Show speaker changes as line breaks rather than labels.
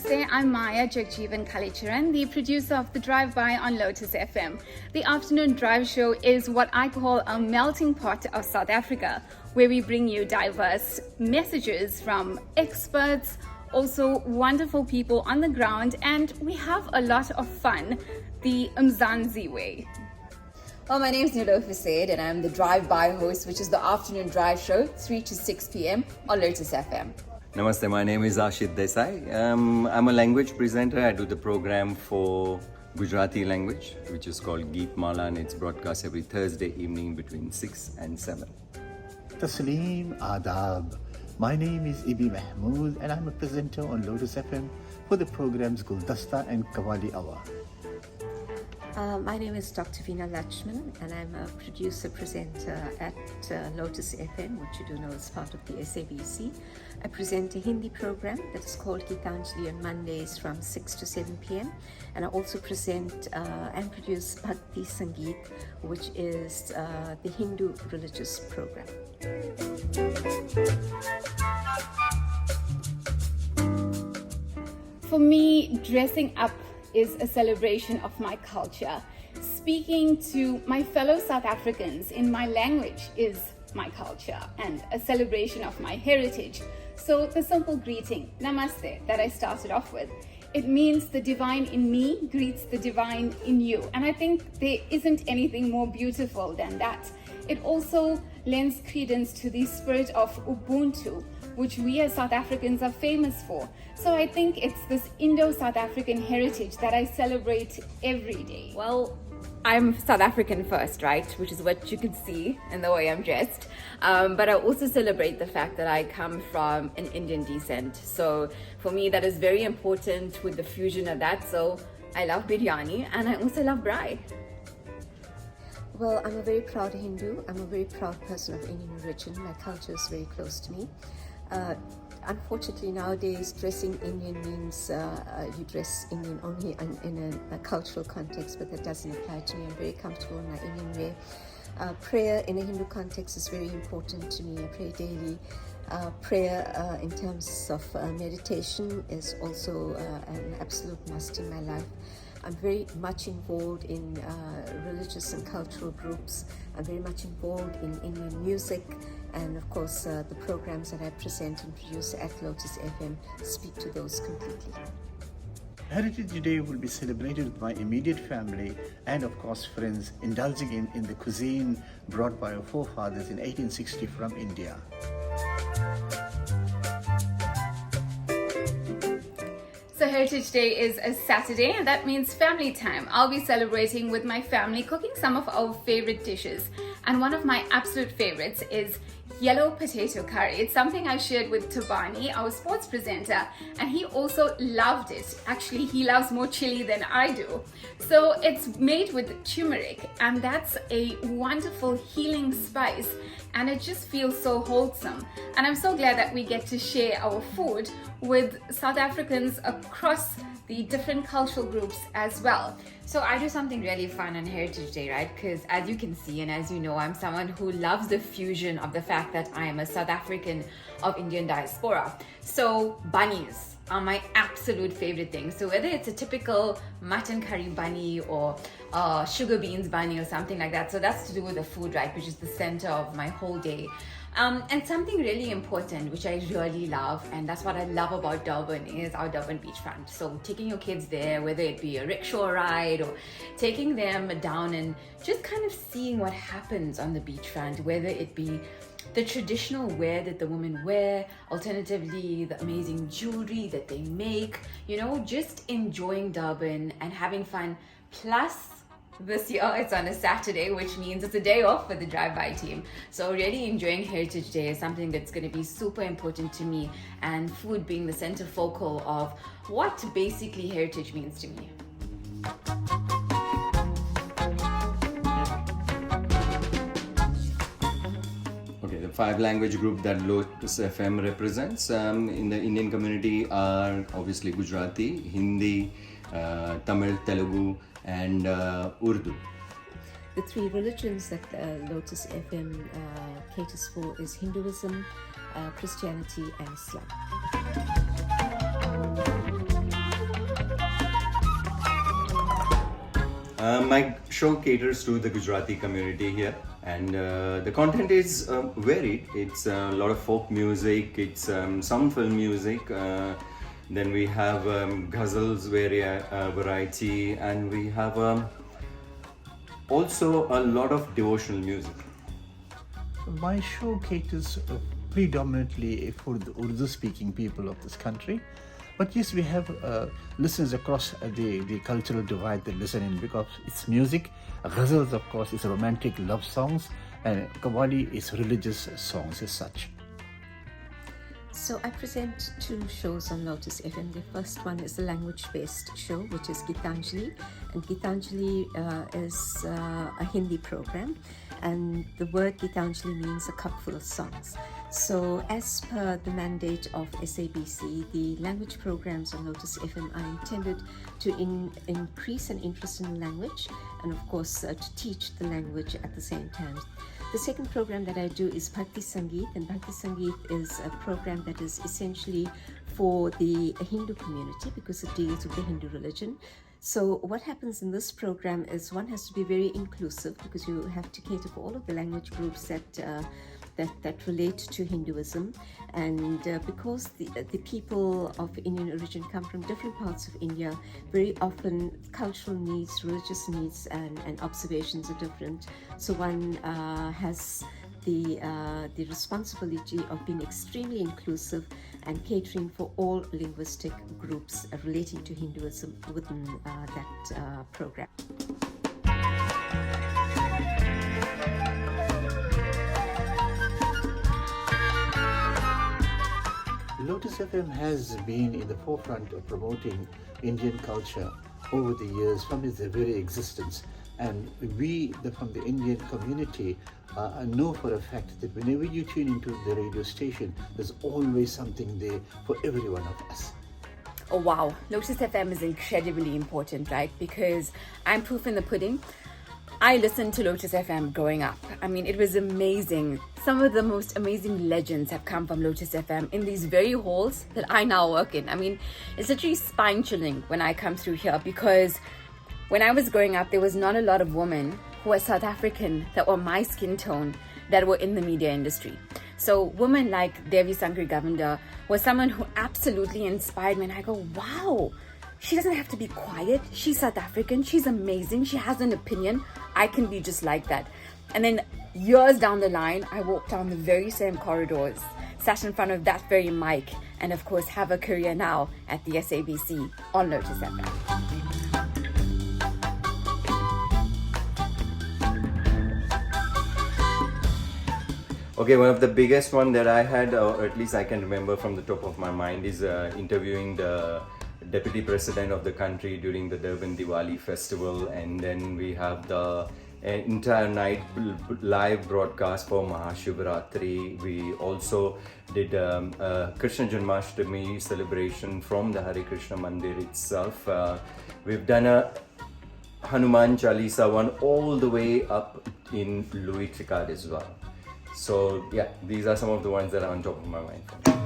Namaste, I'm Maya Jagjivan Kalicharan, the producer of The Drive-By on Lotus FM. The afternoon drive show is what I call a melting pot of South Africa, where we bring you diverse messages from experts, also wonderful people on the ground, and we have a lot of fun the Mzansi way.
Well, my name is Neelofar Sayed and I'm the Drive-By host, which is the afternoon drive show, 3 to 6 p.m. on Lotus FM.
Namaste, my name is Ashit Desai. I'm a language presenter. I do the program for Gujarati language, which is called Geet Mala, and it's broadcast every Thursday evening between 6 and 7.
Tasleem Adab. My name is Ibi Mahmood and I'm a presenter on Lotus FM for the programs Guldasta and Kawali Awa.
My name is Dr. Veena Lutchman and I'm a producer-presenter at Lotus FM, which you do know is part of the SABC. I present a Hindi program that is called Gitanjali on Mondays from 6 to 7 p.m. And I also present and produce Bhakti Sangeet, which is the Hindu religious program.
For me, dressing up is a celebration of my culture. Speaking to my fellow South Africans in my language is my culture and a celebration of my heritage. So the simple greeting, Namaste, that I started off with, it means the divine in me greets the divine in you. And I think there isn't anything more beautiful than that. It also lends credence to the spirit of Ubuntu, which we as South Africans are famous for. So I think it's this Indo-South African heritage that I celebrate every day.
Well, I'm South African first, right? Which is what you can see in the way I'm dressed. But I also celebrate the fact that I come from an Indian descent. So for me, that is very important with the fusion of that. So I love biryani and I also love braai.
Well, I'm a very proud Hindu. I'm a very proud person of Indian origin. My culture is very close to me. Unfortunately, nowadays, dressing Indian means you dress Indian only in a cultural context, but that doesn't apply to me. I'm very comfortable in my Indian way. Prayer in a Hindu context is very important to me. I pray daily. Prayer in terms of meditation is also an absolute must in my life. I'm very much involved in religious and cultural groups. I'm very much involved in Indian music, and of course the programs that I present and produce at Lotus FM speak to those completely.
Heritage Day will be celebrated with my immediate family and of course friends, indulging in the cuisine brought by our forefathers in 1860 from India.
So Heritage Day is a Saturday, and that means family time. I'll be celebrating with my family, cooking some of our favorite dishes. And one of my absolute favorites is yellow potato curry. It's something I shared with Tabani, our sports presenter, and he also loved it. Actually, he loves more chili than I do. So it's made with turmeric, and that's a wonderful healing spice, and it just feels so wholesome. And I'm so glad that we get to share our food with South Africans across the different cultural groups as well.
So I do something really fun on Heritage Day, right? Because as you can see and as you know, I'm someone who loves the fusion of the fact that I am a South African of Indian diaspora. So bunnies are my absolute favorite thing. So whether it's a typical mutton curry bunny or sugar beans bunny or something like that. So that's to do with the food, right? Which is the center of my whole day. And something really important, which I really love, and that's what I love about Durban, is our Durban beachfront. So taking your kids there, whether it be a rickshaw ride or taking them down and just kind of seeing what happens on the beachfront, whether it be the traditional wear that the women wear, alternatively the amazing jewelry that they make, you know, just enjoying Durban and having fun. Plus, this year it's on a Saturday, which means it's a day off for the drive-by team. So really enjoying Heritage Day is something that's going to be super important to me, and food being the center focal of what basically heritage means to me.
Okay, the 5 language group that Lotus FM represents in the Indian community are obviously Gujarati, Hindi, Tamil, Telugu, and Urdu.
The 3 religions that Lotus FM caters for is Hinduism, Christianity and Islam.
My show caters to the Gujarati community here, and the content is varied. It's a lot of folk music, it's some film music, then we have ghazals, variety, and we have also a lot of devotional music.
My show caters predominantly for the Urdu-speaking people of this country. But yes, we have listeners across the cultural divide that listen in because it's music. Ghazals, of course, is romantic love songs, and Qawwali is religious songs as such.
So I present two shows on Lotus FM. The first one is a language-based show, which is Gitanjali, and Gitanjali is a Hindi program, and the word Gitanjali means a cup full of songs. So as per the mandate of SABC, the language programs on Lotus FM are intended to increase an interest in the language and of course to teach the language at the same time. The second program that I do is Bhakti Sangeet, and Bhakti Sangeet is a program that is essentially for the Hindu community because it deals with the Hindu religion. So what happens in this program is one has to be very inclusive because you have to cater for all of the language groups that relate to Hinduism, and because the people of Indian origin come from different parts of India, very often cultural needs, religious needs and observations are different. So one has the responsibility of being extremely inclusive and catering for all linguistic groups relating to Hinduism within that program.
Lotus FM has been in the forefront of promoting Indian culture over the years from its very existence, and we from the Indian community know for a fact that whenever you tune into the radio station, there's always something there for every one of us.
Oh wow, Lotus FM is incredibly important, right? Because I'm proof in the pudding. I listened to Lotus FM growing up. I mean, it was amazing. Some of the most amazing legends have come from Lotus FM in these very halls that I now work in. I mean, it's literally spine-chilling when I come through here because when I was growing up, there was not a lot of women who were South African that were my skin tone that were in the media industry. So women like Devi Sankri Govender was someone who absolutely inspired me, and I go, wow, she doesn't have to be quiet. She's South African. She's amazing. She has an opinion. I can be just like that. And then years down the line, I walked down the very same corridors, sat in front of that very mic, and of course have a career now at the SABC on Lotus FM.
Okay, one of the biggest one that I had, or at least I can remember from the top of my mind, is interviewing the Deputy President of the country during the Durban Diwali festival, and then we have the entire night live broadcast for Mahashivratri. We also did a Krishna Janmashtami celebration from the Hare Krishna Mandir itself. We've done a Hanuman Chalisa one all the way up in Louis Tricard as well. So yeah, these are some of the ones that are on top of my mind.